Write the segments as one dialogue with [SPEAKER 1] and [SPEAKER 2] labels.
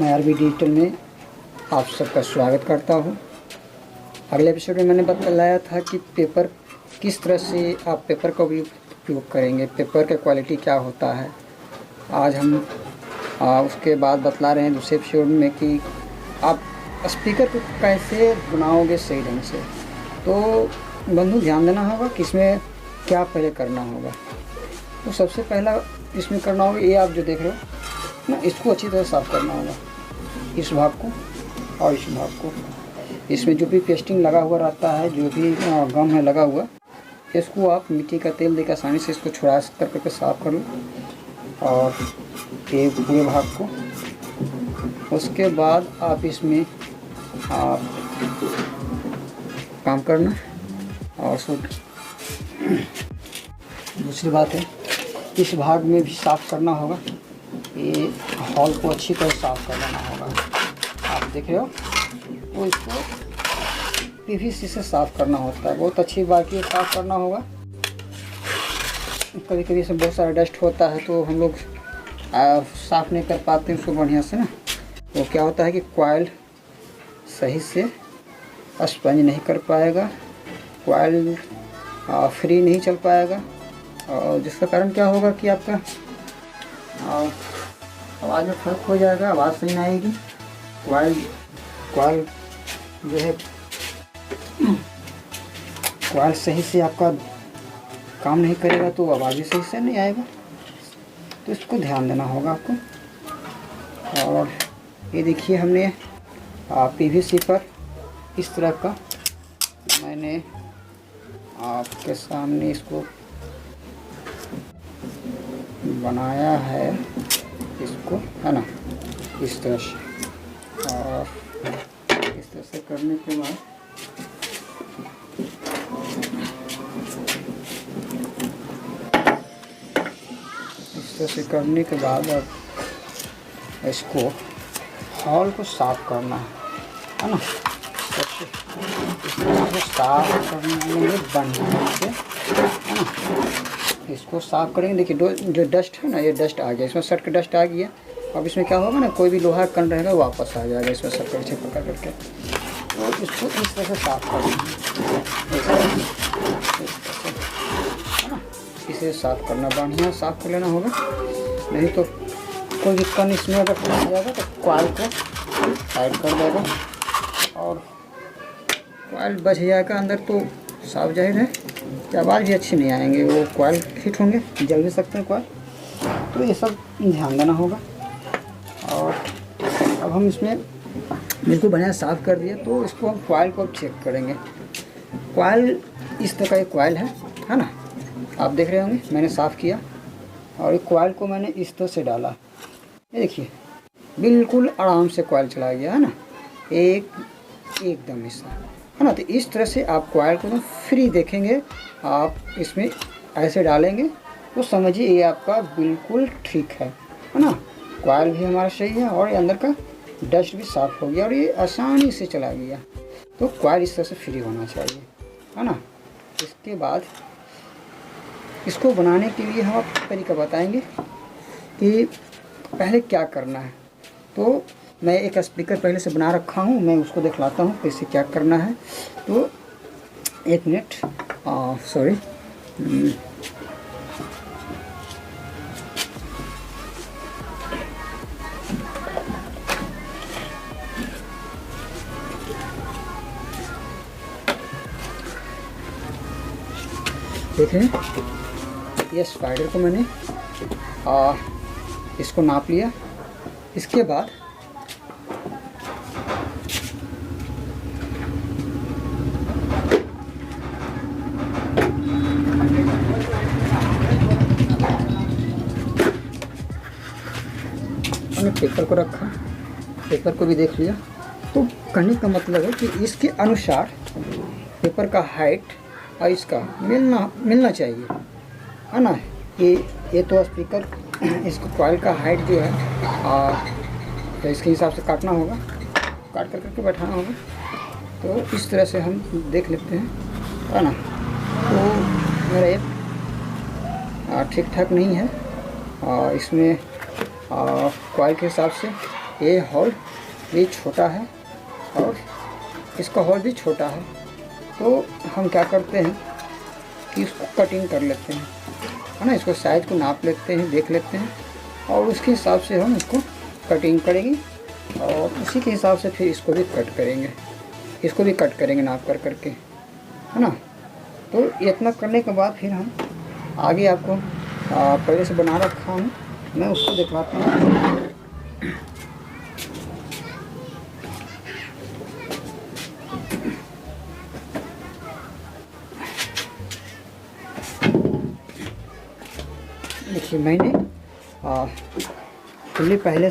[SPEAKER 1] मैं RB digital में आप सबका स्वागत करता हूं। अगले एपिसोड में मैंने बताया था कि पेपर किस तरह से आप पेपर का उपयोग करेंगे, पेपर का क्वालिटी क्या होता है। आज हम उसके बाद बतला रहे हैं दूसरे एपिसोड में कि आप स्पीकर को कैसे बनाओगे सही ढंग से। तो बंधु ध्यान देना होगा कि इसमें क्या पहले करना होगा। तो सबसे पहला इसमें करना होगा, ये आप जो देख रहे हो ना, इसको अच्छी तरह साफ़ करना होगा, इस भाग को और इस भाग को। इसमें जो भी पेस्टिंग लगा हुआ रहता है, जो भी गम है लगा हुआ, इसको आप मिट्टी का तेल देकर आसानी से इसको छुड़ा करके साफ़ कर लो। और ये पूरे भाग को, उसके बाद आप इसमें आप काम करना। और दूसरी बात है, इस भाग में भी साफ़ करना होगा। ये हॉल को अच्छी तरह साफ़ कर लेना होगा। आप देख रहे हो, तो इसको पीवीसी से साफ़ करना होता है, बहुत अच्छी बात है, साफ़ करना होगा। कभी कभी इसमें बहुत सारा डस्ट होता है तो हम लोग साफ़ नहीं कर पाते उसको बढ़िया से ना। तो क्या होता है कि कॉइल सही से स्पंज नहीं कर पाएगा, कॉइल फ्री नहीं चल पाएगा, और जिसका कारण क्या होगा कि आपका आवाज़ में फ़र्क हो जाएगा, आवाज़ सही नहीं आएगी। कॉइल जो है, कॉइल सही से आपका काम नहीं करेगा तो आवाज़ भी सही से नहीं आएगा। तो इसको ध्यान देना होगा आपको। और ये देखिए, हमने पीवीसी पर इस तरह का मैंने आपके सामने इसको बनाया है, इसको है ना, इस तरह से। और इस तरह से करने के बाद अब इसको हॉल को साफ करना है ना। इसको साफ करने में बढ़िया से है ना, इसको साफ करेंगे। देखिए जो डस्ट है ना, ये डस्ट आ गया, इसमें सट का डस्ट आ गया। अब इसमें क्या होगा ना, कोई भी लोहा कण रहेगा वापस आ जाएगा इसमें सट कर पकड़ करके। तो इसको इस तरह से साफ करना है ना, इसे साफ करना, बढ़िया साफ कर लेना होगा। नहीं तो कोई भी कण इसमें अगर फंस जाएगा तो कॉइल को टाइट कर देगा और कॉइल बच जाएगा अंदर। तो साफ जाहिर है कि आवाज़ भी अच्छी नहीं आएंगे, वो कॉइल हिट होंगे, जल भी सकते हैं कॉइल। तो ये सब ध्यान देना होगा। और अब हम इसमें बिल्कुल बढ़िया साफ़ कर दिए, तो इसको हम कॉइल को चेक करेंगे। कॉइल इस तरह का एक कॉइल है ना, आप देख रहे होंगे, मैंने साफ़ किया और एक कॉइल को मैंने इस तरह से डाला। ये देखिए, बिल्कुल आराम से कॉइल चला गया है ना, एकदम ऐसा है ना। तो इस तरह से आप कॉइल को ना फ्री देखेंगे, आप इसमें ऐसे डालेंगे तो समझिए ये आपका बिल्कुल ठीक है ना। कॉइल भी हमारा सही है और ये अंदर का डस्ट भी साफ़ हो गया और ये आसानी से चला गया। तो कॉइल इस तरह से फ्री होना चाहिए है ना। इसके बाद इसको बनाने के लिए हम आपको तरीका बताएंगे कि पहले क्या करना है। तो मैं एक स्पीकर पहले से बना रखा हूँ, मैं उसको दिखलाता हूँ कैसे क्या करना है। तो एक मिनट, सॉरी, देखें, ये स्पाइडर को मैंने इसको नाप लिया। इसके बाद हमने पेपर को रखा, पेपर को भी देख लिया। तो कहने का मतलब है कि इसके अनुसार पेपर का हाइट और इसका मिलना चाहिए है ना। ये तो स्पीकर, इसको कॉइल का हाइट जो है तो इसके हिसाब से काटना होगा, काट करके बैठाना होगा। तो इस तरह से हम देख लेते हैं है ना। तो मेरा ये ठीक ठाक नहीं है, इसमें कॉइल के हिसाब से ये होल भी छोटा है और इसका होल भी छोटा है। तो हम क्या करते हैं कि इसको कटिंग कर लेते हैं, है ना। इसको साइज को नाप लेते हैं, देख लेते हैं और उसके हिसाब से हम इसको कटिंग करेंगे और उसी के हिसाब से फिर इसको भी कट करेंगे, इसको भी कट करेंगे नाप कर करके, है ना। तो इतना करने के बाद फिर हम आगे आपको पहले से बना रखा हूँ, मैं उसको दिखलाता हूँ। देखिए मैंने खुली पहले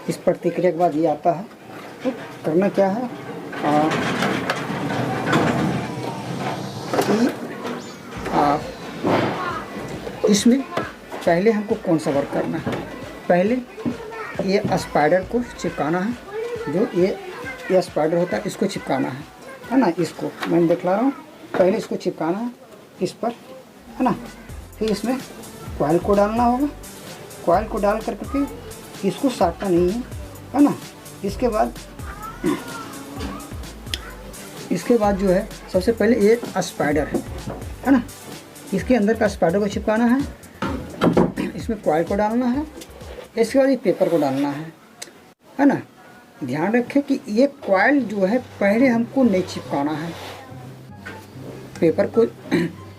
[SPEAKER 1] इस प्रतिक्रिया के बाद ये आता है। तो करना क्या है कि इसमें पहले हमको कौन सा वर्क करना है। पहले ये स्पाइडर को चिपकाना है, जो ये स्पाइडर होता है इसको चिपकाना है ना। इसको मैं दिखला रहा हूँ, पहले इसको चिपकाना है इस पर, है ना। फिर इसमें कॉइल को डालना होगा, कॉइल को डाल करके इसको साटना नहीं है ना। इसके बाद जो है सबसे पहले ये स्पाइडर है ना, इसके अंदर का स्पाइडर को चिपकाना है, इसमें कॉइल को डालना है, इसके बाद ये पेपर को डालना है ना। ध्यान रखें कि ये कॉइल जो है पहले हमको नहीं चिपकाना है, पेपर को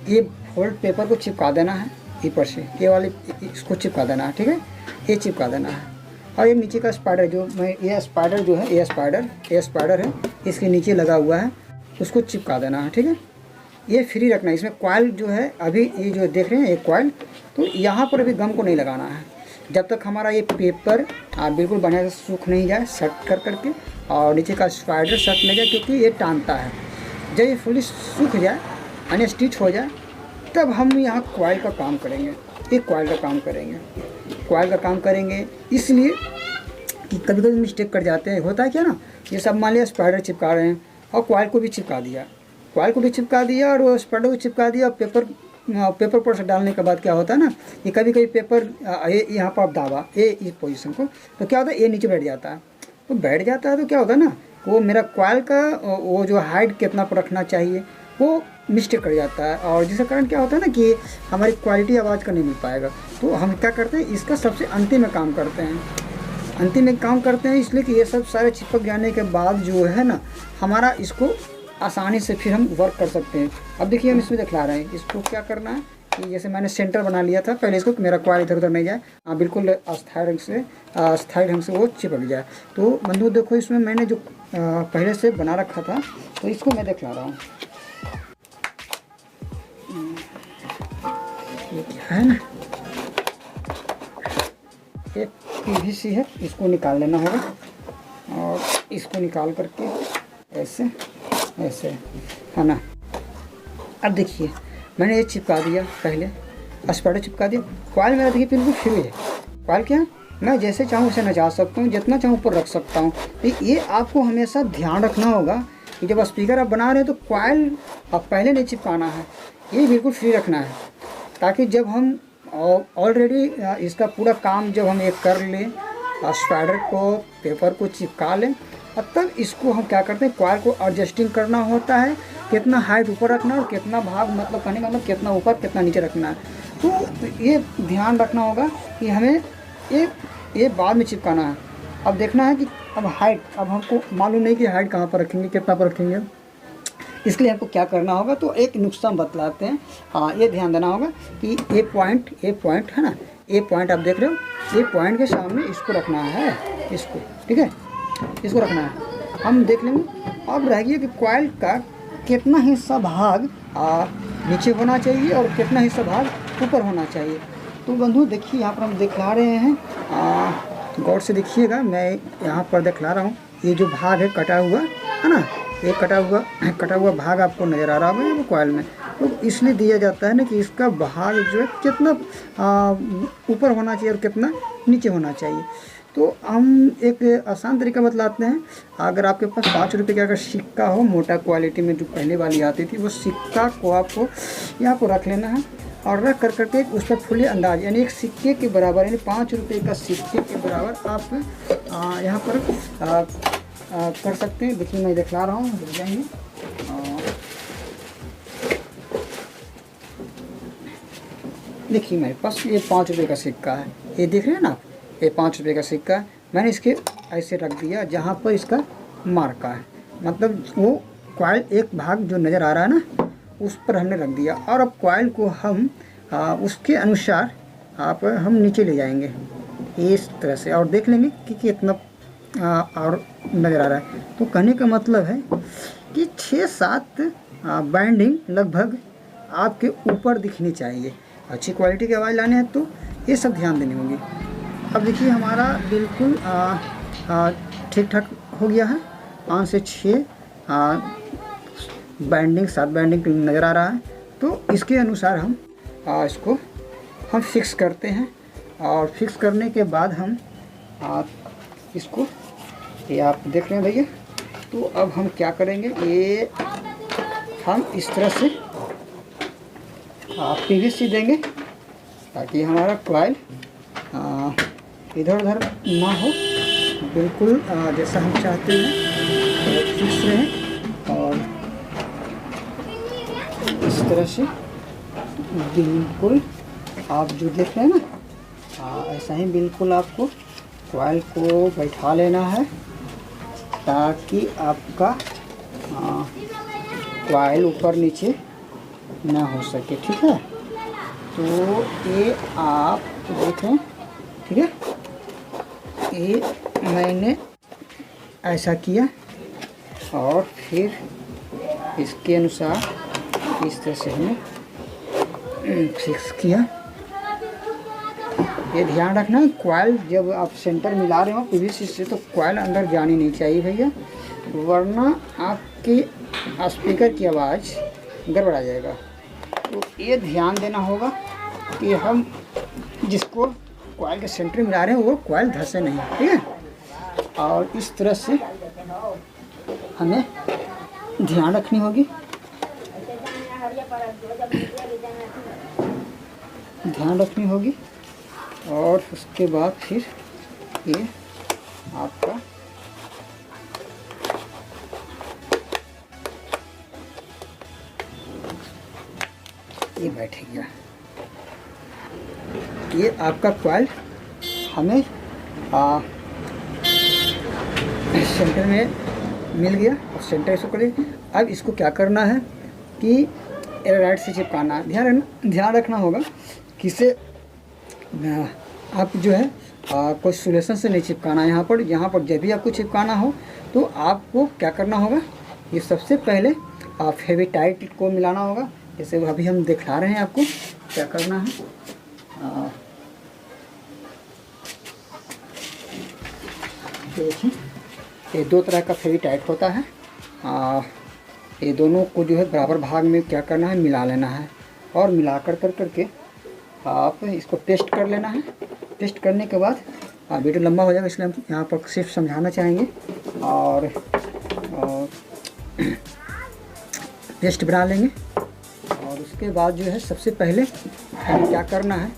[SPEAKER 1] ये फोल्ड पेपर को चिपका देना है ऊपर से, ये वाली इसको चिपका देना है, ठीक है, ये चिपका देना है। और ये नीचे का स्पाइडर जो मैं ये स्पाइडर जो है ये स्पाइडर है, इसके नीचे लगा हुआ है, उसको चिपका देना है, ठीक है। ये फ्री रखना है, इसमें कॉइल जो है अभी ये जो देख रहे हैं ये कॉइल, तो यहाँ पर अभी गम को नहीं लगाना है जब तक हमारा ये पेपर बिल्कुल बढ़िया से सूख नहीं जाए, सट कर करके, और नीचे का स्पाइडर सट नहीं जाए, क्योंकि ये टानता है। जब ये फुली सूख जाए यानी स्टिच हो जाए तब हम यहाँ कॉइल का काम करेंगे, ये कॉइल का काम करेंगे, कॉइल का काम करेंगे। इसलिए कि कभी कभी मिस्टेक कर जाते हैं, होता है क्या ना, ये सब मान लिया स्पाइडर चिपका रहे हैं और कॉइल को भी चिपका दिया, कॉइल को भी चिपका दिया और वो स्पाइडर को चिपका दिया। पेपर पर से डालने के बाद क्या होता है ना, ये कभी कभी पेपर ये यहाँ पर आप दाबा ये इस पोजीशन को, तो क्या होता है ये नीचे बैठ जाता है। तो बैठ जाता है तो क्या होता है ना, वो मेरा कॉइल का वो जो हाइट कितना पर रखना चाहिए वो मिस्टेक कर जाता है, और जिसके कारण क्या होता है ना कि हमारी क्वालिटी आवाज़ का नहीं मिल पाएगा। तो हम क्या करते हैं, इसका सबसे अंतिम में काम करते हैं, अंतिम में काम करते हैं, इसलिए कि ये सब सारे चिपक जाने के बाद जो है ना हमारा इसको आसानी से फिर हम वर्क कर सकते हैं। अब देखिए हम इसमें दिखला रहे हैं, इसको क्या करना है कि जैसे मैंने सेंटर बना लिया था पहले, इसको मेरा कॉइल इधर उधर नहीं जाए, बिल्कुल स्थायी ढंग से वो चिपक जाए। तो बंधु देखो इसमें मैंने जो पहले से बना रखा था, तो इसको मैं दिखला रहा हूँ। ये क्या है ना, ये पीवीसी है, इसको निकाल लेना होगा और इसको निकाल करके ऐसे ऐसे, है ना। अब देखिए मैंने ये चिपका दिया, पहले स्पाइडर चिपका दिया, कॉइल मेरा देखिए बिल्कुल फ्री है। कॉइल क्या है, मैं जैसे चाहूँ उसे नचा सकता हूँ, जितना चाहूँ ऊपर रख सकता हूँ। तो ये आपको हमेशा ध्यान रखना होगा कि जब स्पीकर आप बना रहे हैं तो कॉइल आप पहले नहीं चिपकाना है, ये बिल्कुल फ्री रखना है, ताकि जब हम ऑलरेडी इसका पूरा काम जब हम एक कर लें, स्पाइडर को पेपर को चिपका लें, और तब इसको हम क्या करते हैं, कॉइल को एडजस्टिंग करना होता है, कितना हाइट ऊपर रखना है और कितना भाग, मतलब कहने का मतलब कितना ऊपर कितना नीचे रखना है। तो ये ध्यान रखना होगा कि हमें ये बाद में चिपकाना है। अब देखना है कि अब हाइट, अब हमको मालूम नहीं कि हाइट कहाँ पर रखेंगे, कितना पर रखेंगे, इसलिए हमको क्या करना होगा। तो एक नुस्खा बतलाते हैं, ये ध्यान देना होगा कि ये पॉइंट है ना, ये पॉइंट आप देख रहे हो, ये पॉइंट के सामने इसको रखना है, इसको, ठीक है, इसको रखना है। हम देख लेंगे। अब रह गया कि कॉइल का कितना हिस्सा भाग नीचे होना चाहिए और कितना हिस्सा भाग ऊपर होना चाहिए। तो बंधु देखिए यहाँ पर हम दिखला रहे हैं, गौर से देखिएगा, मैं यहाँ पर दिखला रहा हूँ। ये जो भाग है कटा हुआ है ना, ये कटा हुआ भाग आपको नज़र आ रहा होगा ये कॉइल में। तो इसलिए दिया जाता है ना कि इसका भाग जो है कितना ऊपर होना चाहिए और कितना नीचे होना चाहिए। तो हम एक आसान तरीका बतलाते हैं। अगर आपके पास 5 रुपये का अगर सिक्का हो, मोटा क्वालिटी में जो पहले वाली आती थी, वो सिक्का को आपको यहाँ पर रख लेना है और रख कर करके उस पर फुली अंदाज यानी एक सिक्के के बराबर यानी 5 रुपये का सिक्के के बराबर आप यहाँ पर कर सकते हैं। देखिए मैं दिखला रहा हूँ, रुक जाएंगे। देखिए मेरे पास ये 5 रुपये का सिक्का है, ये देख रहे हैं ना आप, ये 5 रुपये का सिक्का है। मैंने इसके ऐसे रख दिया जहाँ पर इसका मार्का है, मतलब वो कॉइल एक भाग जो नज़र आ रहा है ना उस पर हमने रख दिया। और अब कॉइल को हम उसके अनुसार हम नीचे ले जाएंगे इस तरह से और देख लेंगे कि कितना और नज़र आ रहा है। तो कहने का मतलब है कि 6-7 बाइंडिंग लगभग आपके ऊपर दिखनी चाहिए। अच्छी क्वालिटी की आवाज़ लाने हैं तो ये सब ध्यान देनी होगी। अब देखिए हमारा बिल्कुल ठीक ठाक हो गया है। 5 से 6 बाइंडिंग 7 बाइंडिंग नज़र आ रहा है। तो इसके अनुसार हम इसको फिक्स करते हैं और फिक्स करने के बाद हम इसको, ये आप देख रहे हैं भैया। तो अब हम क्या करेंगे, ये हम इस तरह से पीवीसी देंगे ताकि हमारा कॉइल इधर उधर ना हो, बिल्कुल जैसा हम चाहते हैं फिक्स रहे। और इस तरह से बिल्कुल आप जो देख रहे हैं ना ऐसा ही बिल्कुल आपको कॉइल को बैठा लेना है ताकि आपका कॉइल ऊपर नीचे ना हो सके, ठीक है। तो ये आप देखें, ठीक है, ये मैंने ऐसा किया और फिर इसके अनुसार इस तरह से हमने फिक्स किया। ये ध्यान रखना कॉइल जब आप सेंटर मिला रहे हो पीवीसी से तो कॉइल अंदर जानी नहीं चाहिए भैया, वरना आपके स्पीकर की आवाज़ गड़बड़ा जाएगा। तो ये ध्यान देना होगा कि हम जिसको कॉइल के सेंटर में मिला रहे हैं वो कॉइल धंसे नहीं, ठीक है। और इस तरह से हमें ध्यान रखनी होगी, ध्यान रखनी होगी। और उसके बाद फिर ये आपका ये बैठेगा। ये आपका कॉइल हमें सेंटर में मिल गया और सेंटर इसको करें। अब इसको क्या करना है कि राइट से चिपकाना है। ध्यान रखना होगा कि इसे आप जो है कोई सोल्यूशन से नहीं चिपकाना है। यहाँ पर जब भी आपको चिपकाना हो तो आपको क्या करना होगा, ये सबसे पहले फेविटाइट को मिलाना होगा। जैसे अभी हम दिखा रहे हैं आपको क्या करना है। देखिए ये 2 तरह का फेविटाइट होता है। ये दोनों को जो है बराबर भाग में क्या करना है, मिला लेना है। और मिला करके आप इसको टेस्ट कर लेना है। टेस्ट करने के बाद वीडियो लंबा हो जाएगा इसलिए हम यहाँ पर सिर्फ समझाना चाहेंगे। और टेस्ट बना लेंगे। और उसके बाद जो है सबसे पहले हमें क्या करना है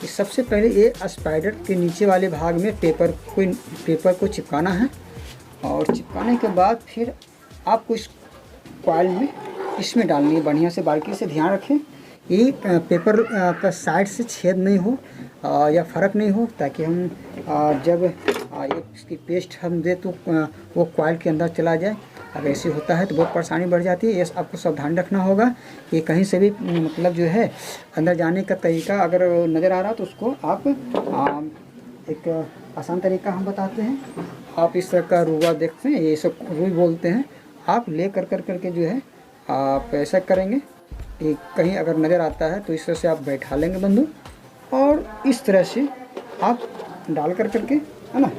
[SPEAKER 1] कि सबसे पहले ये स्पाइडर के नीचे वाले भाग में पेपर को चिपकाना है। और चिपकाने के बाद फिर आपको इस कॉइल में इसमें डालनी है बढ़िया से, बारीकी से। ध्यान रखें ये पेपर का साइड से छेद नहीं हो या फ़र्क नहीं हो, ताकि हम जब ये इसकी पेस्ट हम दे तो वो कॉइल के अंदर चला जाए। अगर ऐसे होता है तो बहुत परेशानी बढ़ जाती है। ये आपको सावधान रखना होगा कि कहीं से भी मतलब जो है अंदर जाने का तरीका अगर नज़र आ रहा तो उसको आप एक आसान तरीका हम बताते हैं। आप इस तरह का रुआ देखते हैं, ये सब रुई बोलते हैं। आप ले करके जो है आप ऐसा करेंगे कि कहीं अगर नज़र आता है तो इस तरह से आप बैठा लेंगे बंदूक, और इस तरह से आप डाल करके, है ना।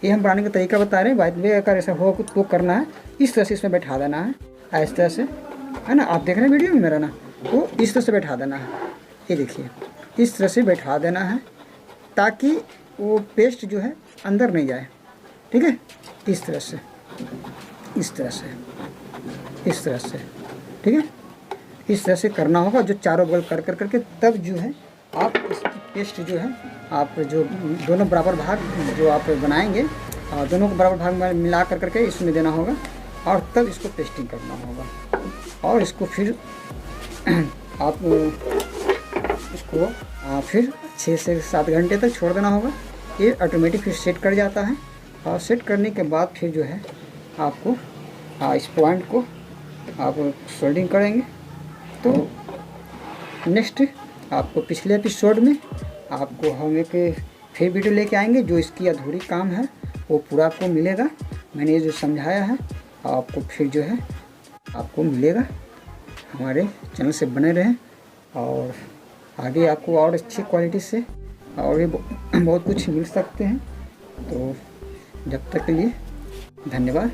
[SPEAKER 1] ये हम बनाने का तरीका बता रहे हैं। बाय द वे अगर ऐसा हो तो करना है, इस तरह से इसमें बैठा देना है इस तरह से, है ना। आप देख रहे हैं वीडियो में मेरा ना, तो इस तरह से बैठा देना है। ये देखिए इस तरह से बैठा देना है ताकि वो पेस्ट जो है अंदर नहीं जाए, ठीक है। इस तरह से, इस तरह से, इस तरह से, ठीक है। इस तरह से करना होगा, जो चारों बगल कर कर करके, तब जो है आप इसकी पेस्ट जो है आप जो दोनों बराबर भाग जो आप बनाएंगे, दोनों को बराबर भाग में मिला कर करके इसमें देना होगा और तब इसको पेस्टिंग करना होगा। और इसको फिर आप इसको फिर 6 से 7 घंटे तक छोड़ देना होगा। ये ऑटोमेटिक फिर सेट कर जाता है और सेट करने के बाद फिर जो है आपको इस पॉइंट को आप सोल्डिंग करेंगे। तो नेक्स्ट आपको पिछले एपिसोड में आपको हम एक फिर वीडियो लेके आएंगे, जो इसकी अधूरी काम है वो पूरा आपको मिलेगा। मैंने ये जो समझाया है आपको फिर जो है आपको मिलेगा। हमारे चैनल से बने रहें और आगे आपको और अच्छी क्वालिटी से और भी बहुत कुछ मिल सकते हैं। तो जब तक के लिए धन्यवाद।